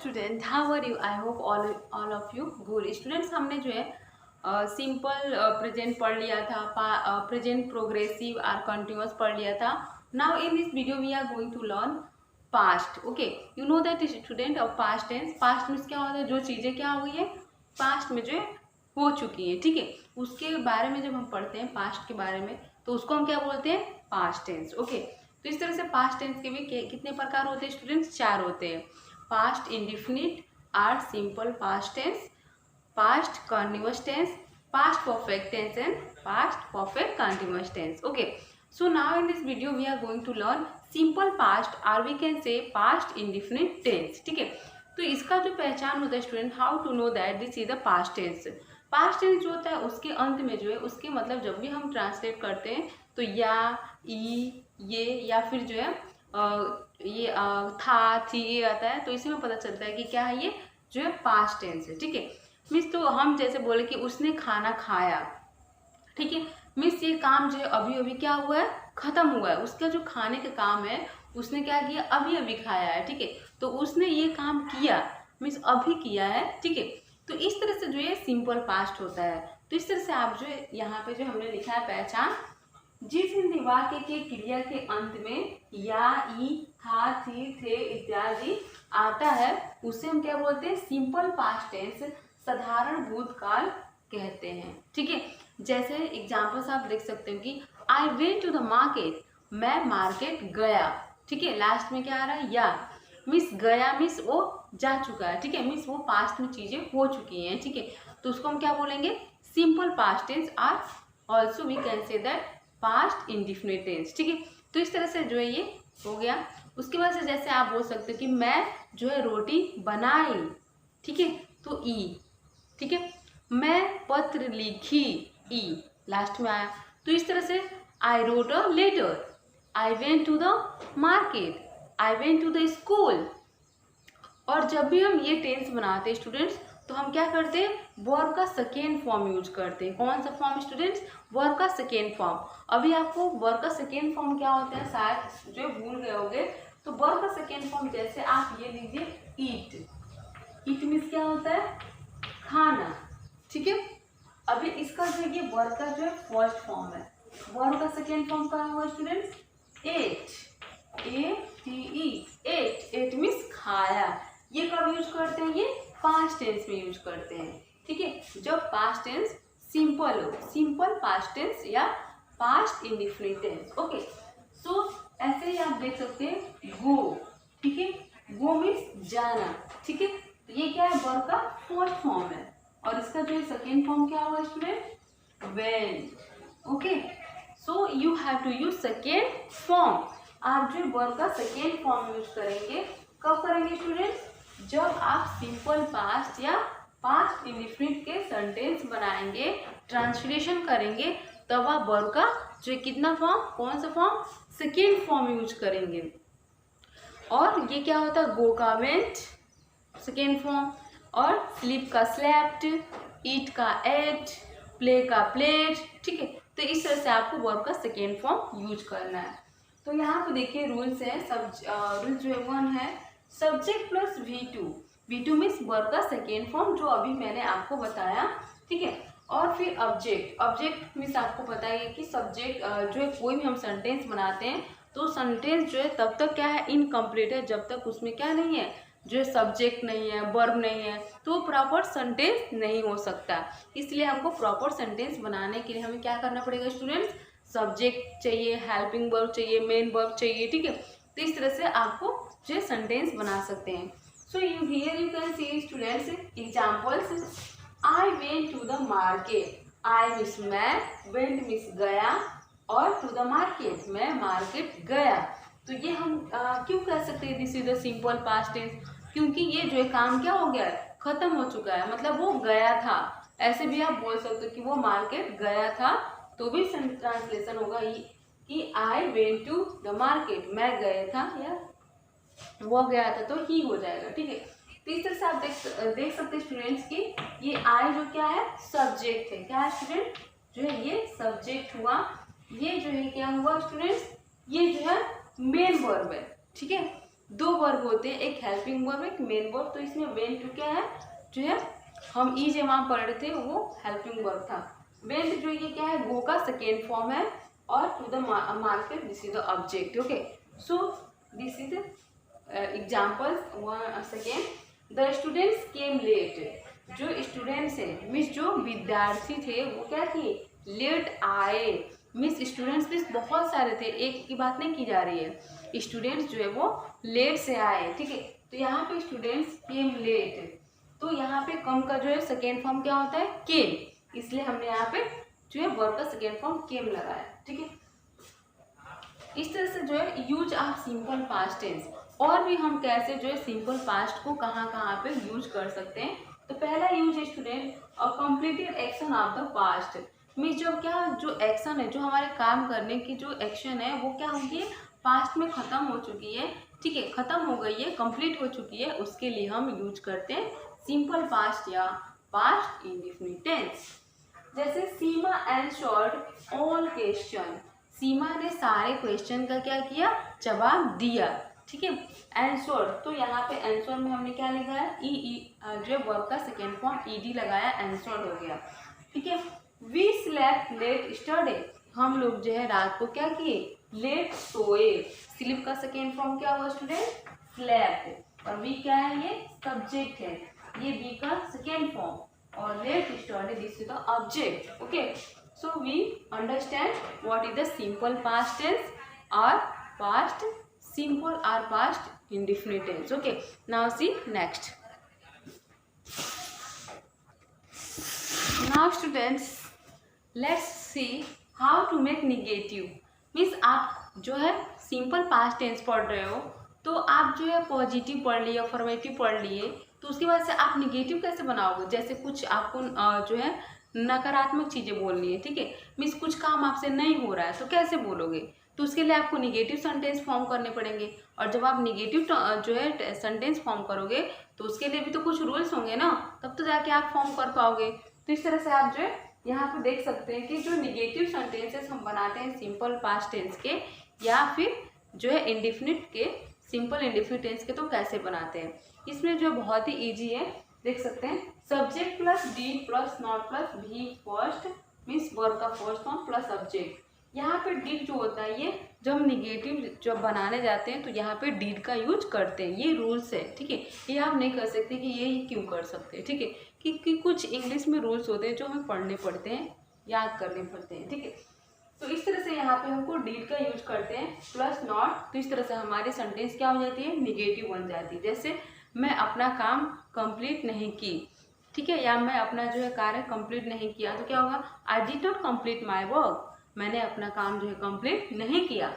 Student, how are you? I hope all of you good. Students, हमने जो है simple present पढ़ लिया था, प्रेजेंट प्रोग्रेसिव और कंटिन्यूअस पढ़ लिया था। Now in this video we are going to learn past. Okay, you know that student of past tense. Past means क्या होता है? जो चीज़ें क्या हुई है पास्ट में जो हो चुकी हैं, ठीक है, उसके बारे में जब हम पढ़ते हैं पास्ट के बारे में तो उसको हम क्या बोलते हैं? Past tense. ओके, तो इस तरह से पास्ट टेंस के भी कितने प्रकार होते हैं स्टूडेंट्स? 4 होते हैं। Past indefinite or simple past tense, past continuous tense, past perfect tense and past perfect continuous tense. Okay, so now in this video we are going to learn simple past or we can say past indefinite tense. ठीक है, तो इसका जो पहचान होता है student, how to know that this is the past tense. Past tense जो होता है उसके अंत में जो है उसके मतलब जब भी हम ट्रांसलेट करते हैं तो या, ई, ये या फिर जो है ये था, थी, ये आता है, तो इसी में पता चलता है कि क्या है, ये जो है पास्ट टेंस है। ठीक है, मिस तो हम जैसे बोले कि उसने खाना खाया, ठीक है, मिस ये काम जो है अभी अभी क्या हुआ है, खत्म हुआ है। उसका जो खाने का काम है उसने क्या किया, अभी अभी खाया है। ठीक है, तो उसने ये काम किया मिस अभी किया है। ठीक है, तो इस तरह से जो है सिंपल पास्ट होता है। तो इस तरह से आप जो है यहाँ पे जो हमने लिखा है पहचान, जिस हिंदी वाक्य के क्रिया के अंत में या, ई, था, थी, थे इत्यादि आता है उसे हम क्या बोलते हैं? सिंपल पास्ट टेंस, साधारण भूतकाल कहते हैं। ठीक है, जैसे एग्जांपल्स आप देख सकते हो कि I went to the market, मैं मार्केट गया। ठीक है, लास्ट में क्या आ रहा है? या। मिस गया मिस वो जा चुका है। ठीक है, मिस वो पास्ट में चीजें हो चुकी हैं। ठीक है, तो उसको हम क्या बोलेंगे? Simple past tense or also we can say that past indefinite tense. ठीक है, तो इस तरह से जो है ये हो गया। उसके बाद से जैसे आप बोल सकते हो कि मैं जो है रोटी बनाई, ठीक है, तो ई। ठीक है, मैं पत्र लिखी, ई लास्ट में आया। तो इस तरह से I wrote a letter, I went to the market, I went to the school. और जब भी हम ये टेंस बनाते हैं स्टूडेंट्स तो हम क्या करते हैं? वर्ब का सेकेंड फॉर्म यूज करते हैं। कौन सा फॉर्म स्टूडेंट्स? वर्ब का सेकेंड फॉर्म। अभी आपको वर्ब का सेकेंड फॉर्म क्या होता है शायद जो भूल गए होंगे। तो वर्ब का सेकेंड फॉर्म जैसे आप ये लीजिए, ईट। ईट मीन्स क्या होता है? खाना। ठीक है, अभी इसका जो ये वर्ब का जो है फर्स्ट फॉर्म है। वर्ब का सेकेंड फॉर्म क्या हुआ students? Ate, A-T-E, ate. Ate means खाया। ये कब यूज करते हैं? ये पास्ट टेंस में यूज करते हैं। ठीक है, जब पास्ट टेंस सिंपल हो, सिंपल पास्ट टेंस या पास्ट इंडिफिनिट टेंस। ओके, सो ऐसे ही आप देख सकते हैं गो। ठीक है, गो मीन्स जाना। ठीक है, तो ये क्या है? वर्ब का फर्स्ट फॉर्म है। और इसका जो सेकेंड फॉर्म क्या हुआ student? Went. Okay, so you have to use second form. आप जो वर्ब का सेकेंड फॉर्म यूज करेंगे, कब करेंगे स्टूडेंट्स? जब आप सिंपल पास्ट या पास्ट इंडिफिनिट के सेंटेंस बनाएंगे, ट्रांसलेशन करेंगे, तब आप वर्ब का जो कितना फॉर्म, कौन सा फॉर्म? सेकेंड फॉर्म यूज करेंगे। और ये क्या होता है? गो का वेंट सेकेंड फॉर्म, और स्लीप का स्लेप्ट, ईट का एट, प्ले का प्लेड। ठीक है, तो इस तरह से आपको वर्ब का सेकेंड फॉर्म यूज करना है। तो यहाँ पे देखिए रूल्स है, रूल जो है 1 है subject plus V2। V2 means verb का सेकेंड फॉर्म जो अभी मैंने आपको बताया। ठीक है, और फिर ऑब्जेक्ट। ऑब्जेक्ट मीन्स आपको पता है कि सब्जेक्ट जो है कोई भी हम सेंटेंस बनाते हैं तो सेंटेंस जो है तब तक क्या है? इनकम्प्लीट है, जब तक उसमें क्या नहीं है, जो सब्जेक्ट नहीं है, वर्ब नहीं है, तो प्रॉपर सेंटेंस नहीं हो सकता। इसलिए हमको प्रॉपर सेंटेंस बनाने के लिए हमें क्या करना पड़ेगा स्टूडेंट्स? सब्जेक्ट चाहिए, हेल्पिंग वर्ब चाहिए, मेन वर्ब चाहिए। ठीक है, तो इस तरह से आपको जो सेंटेंस बना सकते हैं। So you here you can see students examples. I went to the market, I means मैं, वेंट मिस गया, और टू द मार्केट मैं मार्केट गया। तो ये हम क्यों कह सकते हैं this is the simple past tense? क्योंकि ये जो है काम क्या हो गया है? खत्म हो चुका है, मतलब वो गया था। ऐसे भी आप बोल सकते हो कि वो मार्केट गया था, तो भी ट्रांसलेशन होगा कि I went to the market, मैं गया था या वो गया था, तो ही हो जाएगा। ठीक है, तो इस तरह से आप देख सकते हैं स्टूडेंट्स कि ये आई जो क्या है? सब्जेक्ट है। क्या है स्टूडेंट? जो है ये सब्जेक्ट हुआ। ये जो है क्या हुआ स्टूडेंट्स? ये जो है मेन वर्ब है। ठीक है, दो वर्ब होते हैं, एक हेल्पिंग वर्ब एक मेन वर्ब। तो इसमें वेंट क्या है, जो है हम ई जो वहाँ पढ़ रहे थे वो हेल्पिंग वर्ब था। वेंट जो ये क्या है, गो का सेकेंड फॉर्म है, और to the market this is the object. Okay, so this is examples. Second, the students came late. जो स्टूडेंट्स हैं मीन्स जो विद्यार्थी थे वो क्या किए, लेट आए। मीन्स स्टूडेंट्स मीन्स बहुत सारे थे, एक की बात नहीं की जा रही है। स्टूडेंट्स जो है वो लेट से आए, ठीक है। तो यहाँ पे स्टूडेंट्स केम लेट, तो यहाँ पे कम का जो है सेकेंड फॉर्म क्या होता है, केम, इसलिए हमने यहाँ पे जो है वर्ब का सेकेंड फॉर्म केम लगाया, ठीक है। इस तरह से जो है use of simple past tense, और भी हम कैसे जो है सिंपल पास्ट को कहाँ कहाँ पे यूज कर सकते हैं। तो पहला यूज है student, a completed action of the past. Means जो क्या, जो एक्शन है, जो हमारे काम करने की जो एक्शन है वो क्या होगी, पास्ट में ख़त्म हो चुकी है, ठीक है, ख़त्म हो गई है, कंप्लीट हो चुकी है, उसके लिए हम यूज करते हैं सिंपल पास्ट या पास्ट इंडेफिनिट टेंस। जैसे सीमा आंसर्ड ऑल क्वेश्चन, सीमा ने सारे क्वेश्चन का क्या किया, जवाब दिया, ठीक है। आंसर, तो यहाँ पे आंसर में हमने क्या लिखा है, जो वर्ब का सेकेंड फॉर्म ईडी लगाया, आंसर हो गया, ठीक है। वी स्लेप्ट लेट स्टरडे, हम लोग जो है रात को क्या किए, लेट सोए। स्लीप का सेकेंड फॉर्म क्या हुआ स्टूडेंट, स्लेप्ट, और वी क्या है, ये सब्जेक्ट है, ये वी का सेकेंड फॉर्म, और late yesterday this is the object. Okay, so we understand what is the simple past tense or past simple or past indefinite tense. Okay, now see next. Now students, let's see how to make negative. means आप जो है simple past tense पढ़ रहे हो, तो आप जो है पॉजिटिव पढ़ लिए, अफर्मेटिव पढ़ लिए, तो उसके बाद से आप निगेटिव कैसे बनाओगे। जैसे कुछ आपको जो है नकारात्मक चीज़ें बोलनी है, ठीक है। मीन्स कुछ काम आपसे नहीं हो रहा है तो कैसे बोलोगे, तो उसके लिए आपको निगेटिव सेंटेंस फॉर्म करने पड़ेंगे, और जब आप निगेटिव जो है सेंटेंस फॉर्म करोगे तो उसके लिए भी तो कुछ रूल्स होंगे ना, तब तो जाके आप फॉर्म कर पाओगे। तो इस तरह से आप जो है यहाँ पे देख सकते हैं कि जो निगेटिव सेंटेंसेस हम बनाते हैं सिंपल पास्ट टेंस के, या फिर जो है इंडेफिनिट के, सिंपल इंडेफिनिट टेंस के, तो कैसे बनाते हैं। इसमें जो बहुत ही ईजी है, देख सकते हैं, subject plus D plus not plus भी फर्स्ट, मीन्स वर्ब का फर्स्ट फॉर्म प्लस सब्जेक्ट। यहाँ पे डीड जो होता है, ये जब हम निगेटिव जब बनाने जाते हैं तो यहाँ पे डीड का यूज करते हैं, ये रूल्स है, ठीक है। ये आप नहीं कर सकते कि ये क्यों कर सकते हैं, ठीक है, कि कुछ इंग्लिश में रूल्स होते हैं जो हमें पढ़ने पड़ते हैं, याद करने पड़ते हैं, ठीक है। तो इस तरह से यहाँ पे हमको डीड का यूज करते हैं, प्लस नॉट, तो इस तरह से हमारी सेंटेंस क्या हो जाती है, निगेटिव बन जाती है। जैसे मैं अपना काम कंप्लीट नहीं की, ठीक है, या मैं अपना जो है कार्य कंप्लीट नहीं किया, तो क्या होगा, आई did not complete my work, मैंने अपना काम जो है कंप्लीट नहीं किया।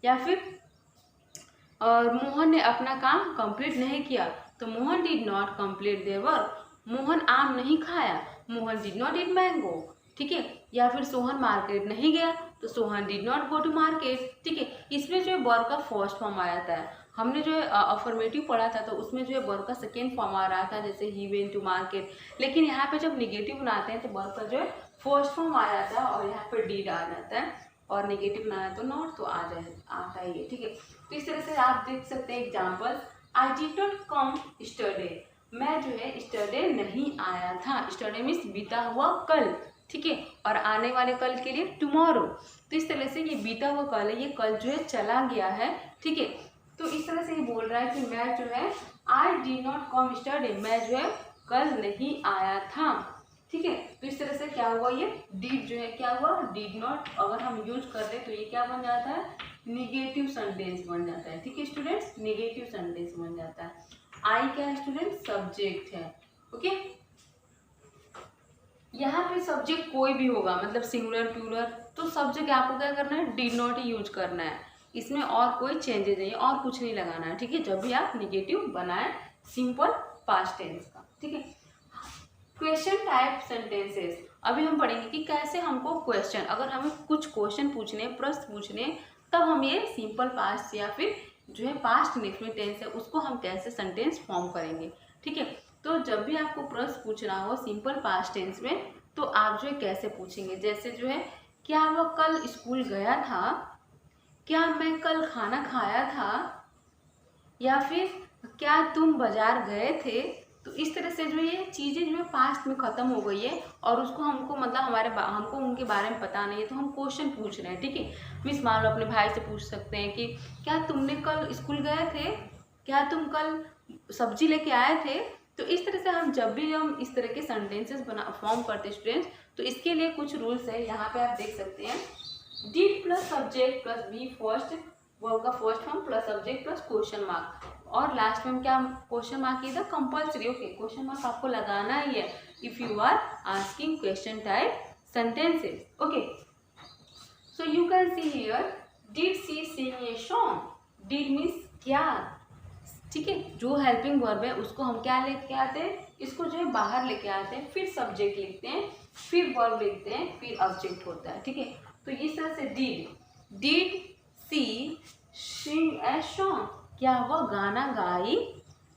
या फिर और मोहन ने अपना काम कंप्लीट नहीं किया, तो Mohan did not complete their work, Mohan आम नहीं खाया, Mohan did not eat mango, ठीक है। या फिर सोहन मार्केट नहीं गया, तो Sohan did not go to market, ठीक है। इसमें जो है वर्ब का फर्स्ट फॉर्म आ जाता है। हमने जो है अफर्मेटिव पढ़ा था तो उसमें जो है वर्ब का सेकेंड फॉर्म आ रहा था, जैसे ही वेंट टू मार्केट, लेकिन यहाँ पे जब निगेटिव बनाते हैं तो वर्ब का जो है फर्स्ट फॉर्म आ जाता है, और यहाँ पर डीड आ जाता है, और नेगेटिव बनाया तो नॉट, तो आता ही है, ठीक है। तो इस तरह से आप देख सकते हैं example, I did not come yesterday, मैं जो है स्टरडे नहीं आया था, स्टरडे मीन्स बीता हुआ कल, ठीक है, और आने वाले कल के लिए टुमारो। तो इस तरह से ये बीता हुआ कल है, ये कल जो है चला गया है, ठीक है। तो इस तरह से ये बोल रहा है कि मैं जो है आई डिड नॉट कम स्टरडे, मैं जो है कल नहीं आया था, ठीक है। तो इस तरह से क्या हुआ, ये डिड जो है क्या हुआ, डिड नॉट, अगर हम यूज कर दे तो ये क्या बन जाता है, निगेटिव सेंटेंस बन जाता है, ठीक है स्टूडेंट्स, निगेटिव सेंटेंस बन जाता है। आई क्या है स्टूडेंट, सब्जेक्ट है, ओके। यहाँ पे सब्जेक्ट कोई भी होगा, मतलब सिंगुलर प्लूरल, तो सब्जेक्ट आपको क्या करना है, डिड नॉट ही यूज करना है, इसमें और कोई चेंजेस नहीं है, और कुछ नहीं लगाना है, ठीक है, जब भी आप निगेटिव बनाए सिंपल पास्ट टेंस का, ठीक है। क्वेश्चन टाइप सेंटेंसेस, अभी हम पढ़ेंगे कि कैसे हमको क्वेश्चन, अगर हमें कुछ क्वेश्चन पूछने, प्रश्न पूछने, तब हम ये सिंपल पास्ट या फिर जो है पास्ट इंडेफिनिट टेंस है उसको हम कैसे सेंटेंस फॉर्म करेंगे, ठीक है। तो जब भी आपको प्रश्न पूछना हो सिंपल पास्ट टेंस में, तो आप जो है कैसे पूछेंगे, जैसे जो है, क्या वह कल स्कूल गया था, क्या मैं कल खाना खाया था, या फिर क्या तुम बाजार गए थे। तो इस तरह से जो ये चीज़ें जो है पास्ट में ख़त्म हो गई है और उसको हमको मतलब हमको उनके बारे में पता नहीं है, तो हम क्वेश्चन पूछ रहे हैं, ठीक है। मिस मान लो अपने भाई से पूछ सकते हैं कि क्या तुमने कल स्कूल गए थे, क्या तुम कल सब्जी लेके आए थे। तो इस तरह से हम इस तरह के सेंटेंसेस फॉर्म करते हैं स्टूडेंट्स, तो इसके लिए कुछ रूल्स है, यहाँ पे आप देख सकते हैं। Did plus subject plus V first, verb का first form plus subject plus question mark, और लास्ट में क्या क्वेश्चन मार्क इधर कंपल्सरी। ओके, क्वेश्चन मार्क आपको लगाना ही है if you are asking question type sentences. Okay, so you can see here did she sing a song. Did means क्या, ठीक है। जो हेल्पिंग वर्ब है उसको हम क्या लेके आते हैं, इसको जो है बाहर लेके आते हैं, फिर सब्जेक्ट लिखते हैं, फिर वर्ब लिखते हैं, फिर ऑब्जेक्ट होता है, ठीक है। तो इस तरह से did she sing a song, क्या वह गाना गाई,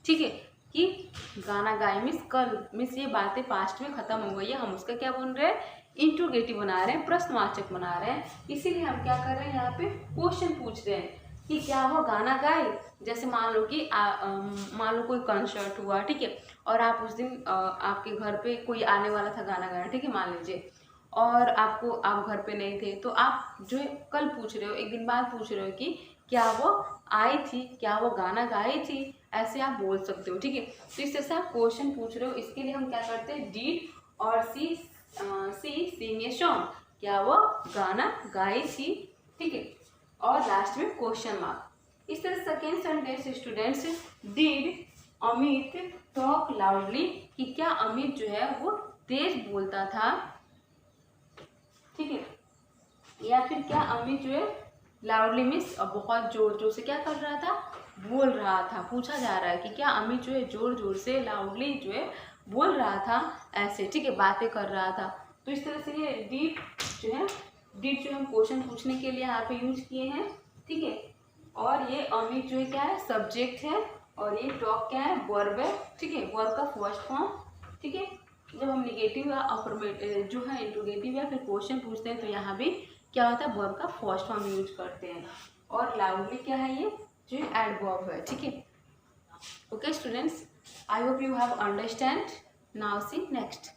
ठीक है। कि गाना गाई मीन्स कल, मीन्स ये बातें पास्ट में खत्म हो गई है, हम उसका क्या बन रहे हैं, इंट्रोगेटिव बना रहे हैं, प्रश्नवाचक बना रहे हैं। इसीलिए हम क्या कर रहे हैं, यहाँ पे क्वेश्चन पूछ रहे हैं कि क्या वह गाना गाए। जैसे मान लो कि मान लो कोई कंसर्ट हुआ, ठीक है, और आप उस दिन आपके घर पे कोई आने वाला था गाना गाना, ठीक है, मान लीजिए, और आप घर पे नहीं थे, तो आप जो है कल पूछ रहे हो, एक दिन बाद पूछ रहे हो कि क्या वो आई थी, क्या वो गाना गाई थी, ऐसे आप बोल सकते हो, ठीक है। तो इस तरह से आप क्वेश्चन पूछ रहे हो, इसके लिए हम क्या करते हैं, डिड और सी सिंग ए सॉन्ग, क्या वो गाना गाई थी, ठीक है, और लास्ट में क्वेश्चन मार्क। इस तरह second sentence students, did Amit talk loudly, कि क्या अमित जो है वो तेज बोलता था, ठीक है, या फिर क्या अमित जो है लाउडली मीन्स बहुत जोर जोर से क्या कर रहा था, बोल रहा था। पूछा जा रहा है कि क्या अमित जो है जोर जोर से लाउडली जो है बोल रहा था, ऐसे, ठीक है, बातें कर रहा था। तो इस तरह से ये डिड जो हम क्वेश्चन पूछने के लिए यहाँ पे यूज किए हैं, ठीक है। और ये अमित जो है क्या है, सब्जेक्ट है, और ये टॉक क्या है, वर्ब है, ठीक है, वर्ब का फर्स्ट फॉर्म, ठीक है। जब हम निगेटिव या अफर्मेटिव जो है इंट्रोगेटिव या फिर क्वेश्चन पूछते हैं, तो यहाँ भी क्या होता है, वर्ब का फर्स्ट फॉर्म यूज करते हैं। और लाउडली क्या है, ये जो एडवर्ब है, ठीक है। Okay students, I hope you have understand. Now see next.